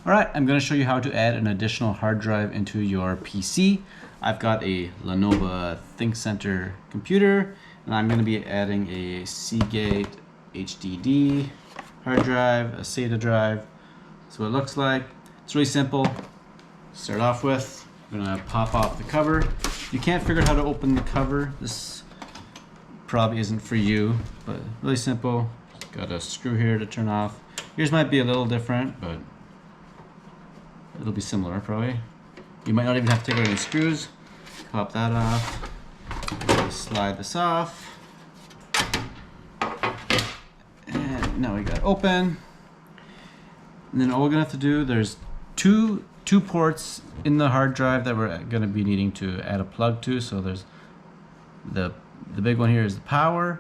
Alright, I'm going to show you how to add an additional hard drive into your PC. I've got a Lenovo Idea Centre computer, and I'm going to be adding a Seagate HDD hard drive, a SATA drive. So it looks like, it's really simple. Start off with, I'm going to pop off the cover. If you can't figure out how to open the cover, this probably isn't for you, but really simple. Got a screw here to turn off. Yours might be a little different, but it'll be similar probably. You might not even have to take out any screws. Pop that off. Slide this off. And now we got open. And then all we're gonna have to do, there's two ports in the hard drive that we're gonna be needing to add a plug to. So there's the big one here is the power,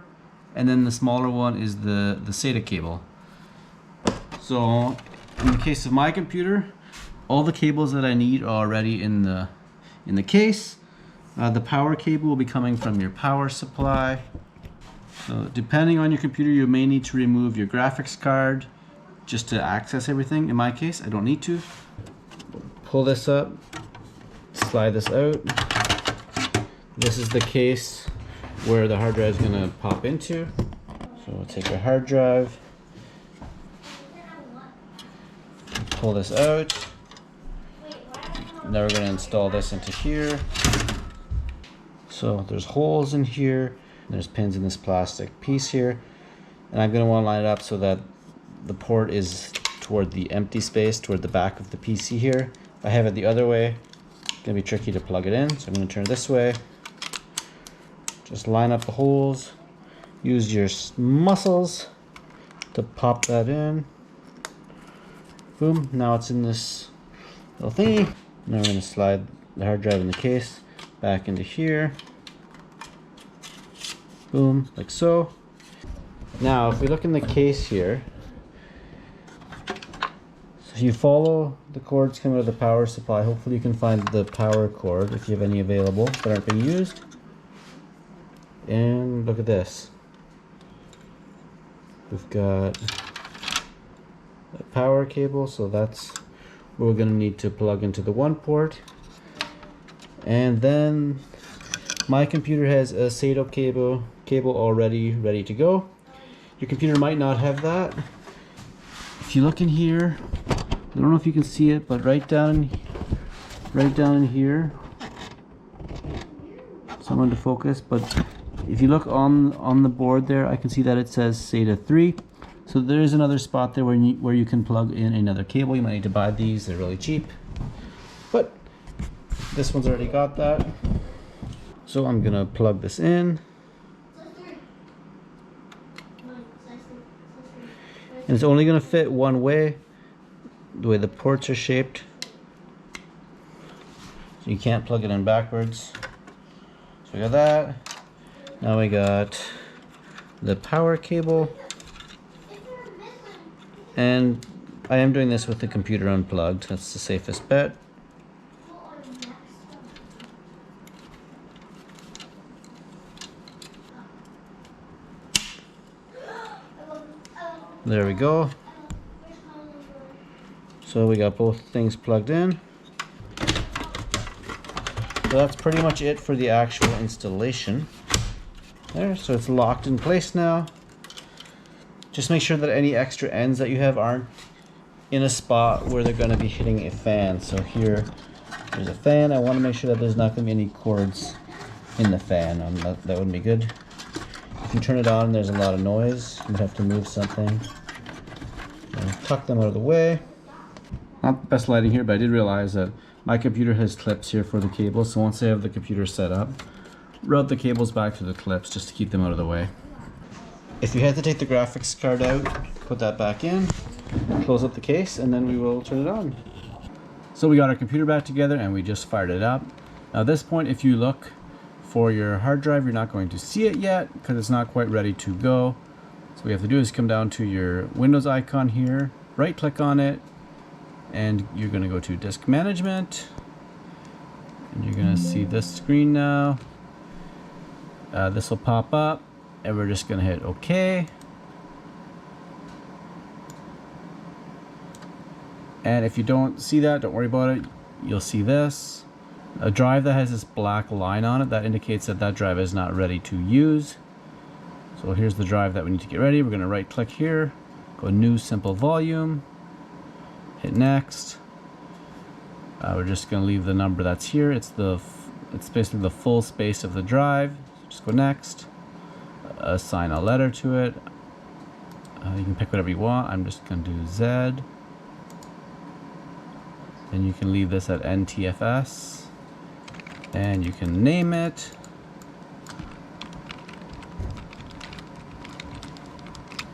and then the smaller one is the SATA cable. So in the case of my computer, all the cables that I need are already in the case. The power cable will be coming from your power supply. So depending on your computer, you may need to remove your graphics card just to access everything. In my case, I don't need to. Pull this up, slide this out. This is the case where the hard drive is going to pop into. So we'll take our hard drive, pull this out. Now we're going to install this into here. So there's holes in here, there's pins in this plastic piece here, and I'm going to want to line it up so that the port is toward the empty space, toward the back of the PC here. If I have it the other way, it's going to be tricky to plug it in, so I'm going to turn it this way. Just line up the holes, use your muscles to pop that in. Boom, now it's in this little thingy. Now we're going to slide the hard drive in the case back into here. Boom, like so. Now if we look in the case here, so if you follow the cords coming out of the power supply, hopefully you can find the power cord if you have any available that aren't being used. And look at this. We've got a power cable, so that's what we're going to need to plug into the one port. And then my computer has a SATA cable already ready to go. Your computer might not have that. If you look in here, I don't know if you can see it, but right down in here, someone to focus, but if you look on the board there, I can see that it says SATA 3. So there is another spot there where you can plug in another cable. You might need to buy these, they're really cheap. But this one's already got that. So I'm gonna plug this in. And it's only gonna fit one way, the way the ports are shaped. So you can't plug it in backwards. So we got that. Now we got the power cable. And I am doing this with the computer unplugged. That's the safest bet. There we go. So we got both things plugged in. So that's pretty much it for the actual installation. There, so it's locked in place now. Just make sure that any extra ends that you have aren't in a spot where they're going to be hitting a fan. So here, there's a fan. I want to make sure that there's not going to be any cords in the fan. That wouldn't be good. If you turn it on, there's a lot of noise. You might have to move something. Tuck them out of the way. Not the best lighting here, but I did realize that my computer has clips here for the cables. So once I have the computer set up, route the cables back to the clips just to keep them out of the way. If you had to take the graphics card out, put that back in, close up the case, and then we will turn it on. So we got our computer back together and we just fired it up. Now at this point, if you look for your hard drive, you're not going to see it yet because it's not quite ready to go. So what you have to do is come down to your Windows icon here, right click on it, and you're going to go to Disk Management. And you're going to see this screen now. This will pop up. And we're just going to hit OK. And if you don't see that, don't worry about it. You'll see this. A drive that has this black line on it, that indicates that that drive is not ready to use. So here's the drive that we need to get ready. We're going to right click here, go New Simple Volume, hit Next. We're just going to leave the number that's here. It's basically the full space of the drive. So just go Next. Assign a letter to it. You can pick whatever you want. I'm just going to do Z. And you can leave this at NTFS. And you can name it.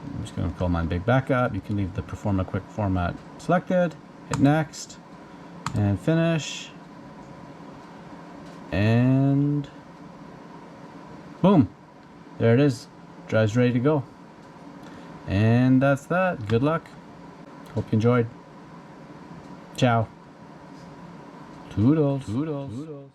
I'm just going to call mine Big Backup. You can leave the Perform a Quick Format selected. Hit Next. And finish. And boom. There it is. Drive's ready to go. And that's that. Good luck. Hope you enjoyed. Ciao. Toodles. Toodles. Toodles.